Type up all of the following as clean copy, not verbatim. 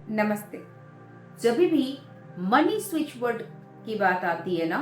नमस्ते। जब भी मनी स्विच वर्ड की बात आती है ना,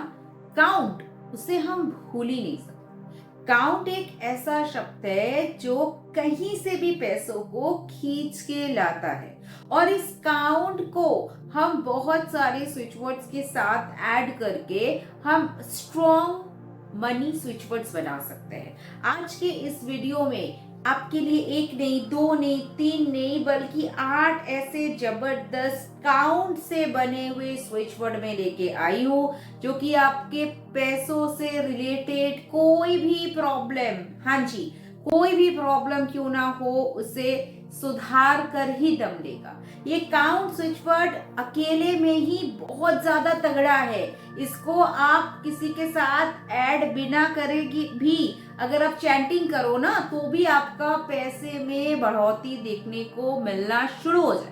काउंट उसे हम भूल ही नहीं सकते। काउंट एक ऐसा शब्द है जो कहीं से भी पैसों को खींच के लाता है और इस काउंट को हम बहुत सारे स्विच वर्ड्स के साथ ऐड करके हम स्ट्रॉन्ग मनी स्विच वर्ड्स बना सकते हैं। आज के इस वीडियो में आपके लिए एक नहीं, दो नहीं, तीन नहीं, बल्कि 8 ऐसे जबरदस्त काउंट से बने हुए स्विच वर्ड में लेके आई हूँ, जो कि आपके पैसों से रिलेटेड कोई भी प्रॉब्लम, हाँ जी, कोई भी प्रॉब्लम क्यों ना हो, उसे सुधार कर ही दम देगा। ये काउंट स्विच वर्ड अकेले में ही बहुत ज्यादा तगड़ा है। इसको आप किसी के साथ ऐड बिना करेगी भी अगर आप चैंटिंग करो ना, तो भी आपका पैसे में बढ़ोतरी देखने को मिलना शुरू हो जाएगा।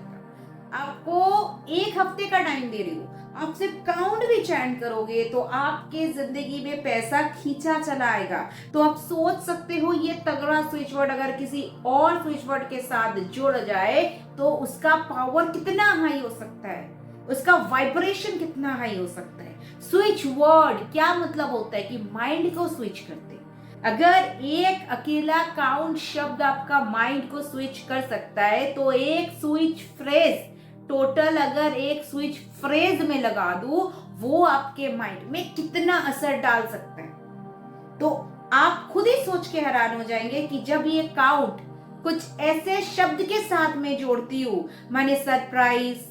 आपको एक हफ्ते का टाइम दे रही हूँ, आप सिर्फ काउंट भी चैंट करोगे तो आपके जिंदगी में पैसा खींचा चला आएगा। तो आप सोच सकते हो ये तगड़ा स्विच वर्ड अगर किसी और स्विच वर्ड के साथ जुड़ जाए तो उसका पावर कितना हाई हो सकता है, उसका वाइब्रेशन कितना हाई हो सकता है। स्विच वर्ड क्या मतलब होता है कि माइंड को स्विच करते हैं। अगर एक अकेला काउंट शब्द आपका माइंड को स्विच कर सकता है, तो एक स्विच फ्रेज टोटल अगर एक स्विच फ्रेज में लगा दूं, वो आपके माइंड में कितना असर डाल सकता है। तो आप खुद ही सोच के हैरान हो जाएंगे कि जब ये काउंट कुछ ऐसे शब्द के साथ में जोड़ती हूं, माने सरप्राइज,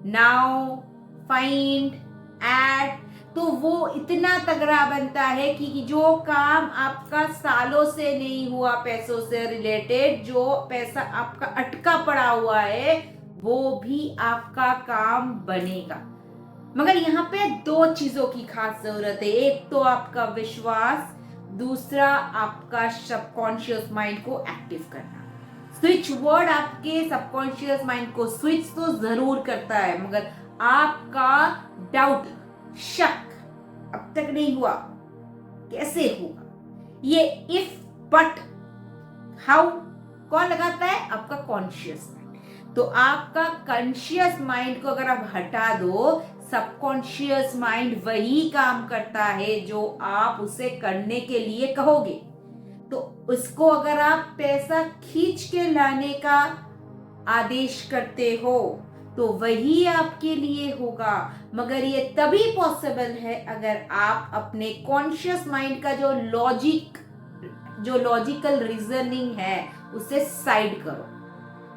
नाउ, फाइंड, एड, तो वो इतना तगड़ा बनता है कि जो काम आपका सालों से नहीं हुआ पैसों से रिलेटेड, जो पैसा आपका अटका पड़ा हुआ है, वो भी आपका काम बनेगा। मगर यहाँ पे दो चीजों की खास जरूरत है। एक तो आपका विश्वास, दूसरा आपका सबकॉन्शियस माइंड को एक्टिव करना। स्विच वर्ड आपके सबकॉन्शियस माइंड को स्विच तो जरूर करता है, मगर आपका डाउट, शक अब तक नहीं हुआ, कैसे होगा, ये इफ, बट, हाउ कौन लगाता है? आपका कॉन्शियस माइंड। तो आपका कॉन्शियस माइंड को अगर आप हटा दो, सबकॉन्शियस माइंड वही काम करता है जो आप उसे करने के लिए कहोगे। तो उसको अगर आप पैसा खींच के लाने का आदेश करते हो तो वही आपके लिए होगा। मगर ये तभी पॉसिबल है अगर आप अपने कॉन्शियस माइंड का जो लॉजिकल रीजनिंग है उसे साइड करो।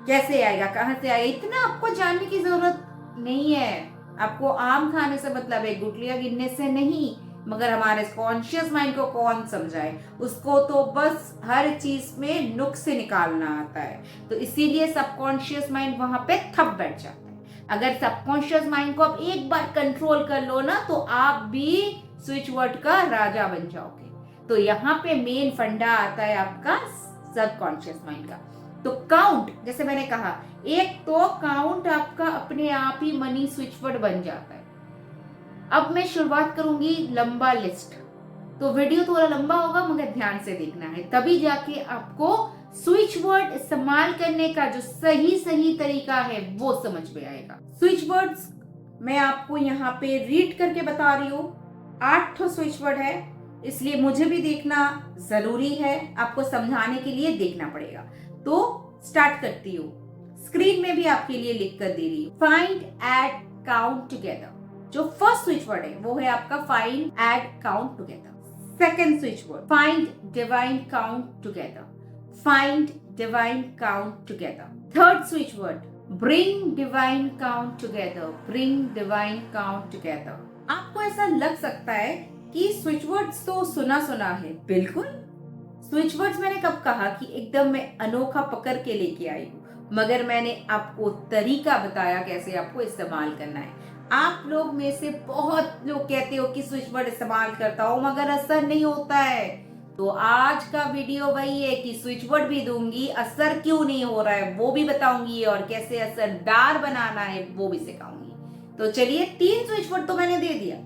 कैसे आएगा, कहां से आएगा, इतना आपको जानने की जरूरत नहीं है। आपको आम खाने से मतलब है, गुटलियां गिनने से नहीं। मगर हमारे कॉन्शियस माइंड को कौन समझाए, उसको तो बस हर चीज में नुक्स निकालना आता है। तो इसीलिए सबकॉन्शियस माइंड वहां पे थप बैठ जाता है। अगर सबकॉन्शियस माइंड को आप एक बार कंट्रोल कर लो ना, तो आप भी स्विच वर्ड का राजा बन जाओगे। तो यहाँ पे मेन फंडा आता है आपका सबकॉन्शियस माइंड का। तो काउंट, जैसे मैंने कहा, एक तो काउंट आपका अपने आप ही मनी स्विच वर्ड बन जाता है। अब मैं शुरुआत करूंगी लंबा लिस्ट, तो वीडियो थोड़ा लंबा होगा, मगर ध्यान से देखना है, तभी जाके आपको स्विच वर्ड इस्तेमाल करने का जो सही तरीका है वो समझ में आएगा। स्विच वर्ड्स मैं आपको यहाँ पे रीड करके बता रही हूँ। 8 स्विच वर्ड है, इसलिए मुझे भी देखना जरूरी है, आपको समझाने के लिए देखना पड़ेगा। तो स्टार्ट करती हूँ। स्क्रीन में भी आपके लिए लिख कर दे रही हूँ। Find, add, count together. जो फर्स्ट स्विच वर्ड है वो है आपका find, add, count together. Second switch word find, divine, count together. Find, divine, count together. Third switch word bring, divine, count together. Bring, divine, count together. आपको ऐसा लग सकता है कि स्विच वर्ड्स तो सुना सुना है। बिल्कुल, स्विच वर्ड्स मैंने कब कहा कि एकदम मैं अनोखा पकड़ के लेके आई हूँ, मगर मैंने आपको तरीका बताया कैसे आपको इस्तेमाल करना है। आप लोग में से बहुत लोग कहते हो कि स्विच वर्ड इस्तेमाल करता हो मगर असर नहीं होता है। तो आज का वीडियो वही है कि स्विच वर्ड भी दूंगी, असर क्यों नहीं हो रहा है वो भी बताऊंगी, और कैसे असरदार बनाना है वो भी सिखाऊंगी। तो चलिए, 3 स्विच वर्ड तो मैंने दे दिया,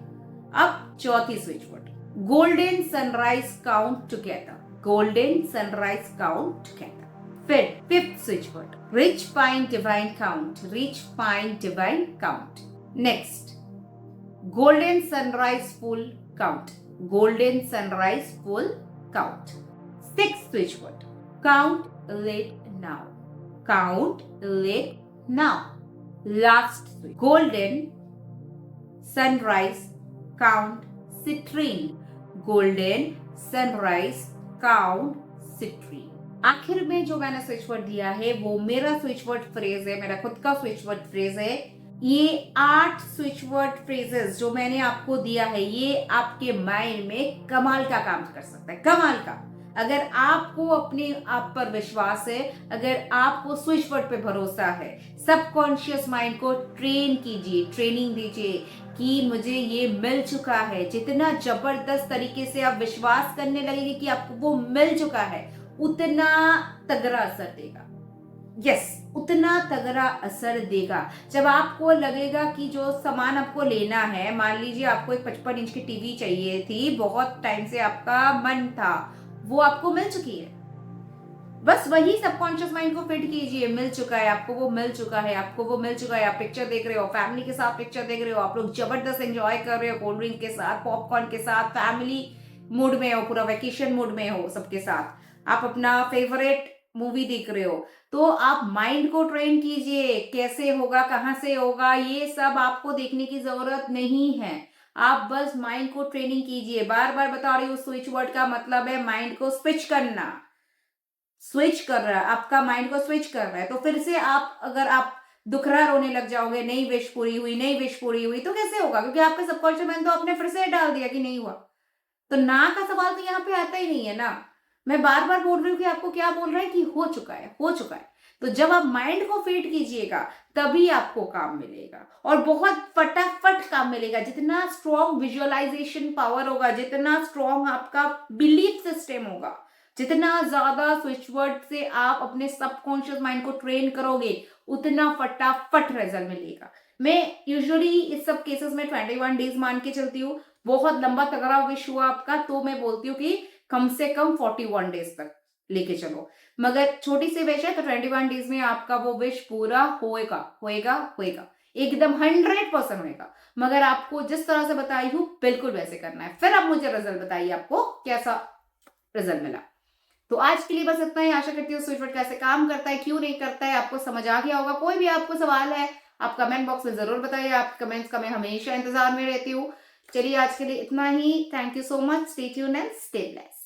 अब चौथी switch word golden sunrise, count together. Golden sunrise, count together. फिर fifth switch word rich fine divine count, rich fine divine count. Next golden sunrise full count, golden sunrise full count। Sixth switch word count late now, count late now। Last switch golden sunrise count citrine, golden sunrise count citrine। आखिर में जो मैंने switch word दिया है वो मेरा switch word phrase है, मेरा खुद का स्विच वर्ड फ्रेज है। ये 8 स्विच वर्ड फ्रेजेस जो मैंने आपको दिया है ये आपके माइंड में कमाल का काम कर सकता है, कमाल का। अगर आपको अपने आप पर विश्वास है, अगर आपको स्विच वर्ड पे भरोसा है, सबकॉन्शियस माइंड को ट्रेन कीजिए, ट्रेनिंग दीजिए कि मुझे ये मिल चुका है। जितना जबरदस्त तरीके से आप विश्वास करने लगेंगे कि आपको वो मिल चुका है, उतना तगड़ा असर देगा। यस, उतना तगड़ा असर देगा। जब आपको लगेगा कि जो सामान आपको लेना है, मान लीजिए आपको एक 55 इंच की टीवी चाहिए थी, बहुत टाइम से आपका मन था, वो आपको मिल चुकी है। बस वही सबकॉन्शियस माइंड को फिट कीजिए, मिल चुका है आपको, वो मिल चुका है आपको, वो मिल चुका है। आप पिक्चर देख रहे हो, फैमिली के साथ पिक्चर देख रहे हो, आप लोग जबरदस्त एंजॉय कर रहे हो, कोल्ड ड्रिंक के साथ, पॉपकॉर्न के साथ, फैमिली मूड में हो, पूरा वेकेशन मूड में हो सबके साथ, आप अपना फेवरेट मूवी देख रहे हो। तो आप माइंड को ट्रेन कीजिए, कैसे होगा, कहां से होगा, ये सब आपको देखने की जरूरत नहीं है। आप बस माइंड को ट्रेनिंग कीजिए। बार बार बता रही हूँ, स्विच वर्ड का मतलब है माइंड को स्विच करना। स्विच कर रहा है, आपका माइंड को स्विच कर रहा है। तो फिर से आप अगर आप दुखरा रोने लग जाओगे, नहीं विश पूरी हुई, नहीं विश पूरी हुई, तो कैसे होगा? क्योंकि आपका सबकॉन्शियस माइंड तो आपने फिर से डाल दिया कि नहीं हुआ। तो ना का सवाल तो यहाँ पे आता ही नहीं है ना। मैं बार बार बोल रही हूँ कि आपको क्या बोल रहा है कि हो चुका है, हो चुका है। तो जब आप माइंड को फीड कीजिएगा तभी आपको काम मिलेगा, और बहुत फटाफट काम मिलेगा। जितना स्ट्रॉन्ग विजुअलाइजेशन पावर होगा, जितना स्ट्रॉन्ग आपका बिलीफ सिस्टम होगा, जितना ज्यादा स्विच वर्ड से आप अपने सबकॉन्शियस माइंड को ट्रेन करोगे, उतना फटाफट रिजल्ट मिलेगा। मैं यूजुअली इस सब केसेस में 21 डेज मान के चलती हूँ। बहुत लंबा तगड़ा विश हुआ आपका तो मैं बोलती हूँ कि कम से कम 41 डेज तक लेके चलो। मगर छोटी सी विश है तो 21 डेज में आपका वो विश पूरा होएगा, होएगा, होएगा, एकदम 100% होएगा। मगर आपको जिस तरह से बताई हूं बिल्कुल वैसे करना है। फिर आप मुझे रिजल्ट बताइए आपको कैसा रिजल्ट मिला। तो आज के लिए बस इतना ही। आशा करती हूँ स्विच वर्ड कैसे काम करता है, क्यों नहीं करता है, आपको समझ आ गया होगा। कोई भी आपको सवाल है आप कमेंट बॉक्स में जरूर बताइए। आपके कमेंट्स का मैं हमेशा इंतजार में रहती हूँ। चलिए आज के लिए इतना ही। Thank you so much. Stay tuned and stay blessed.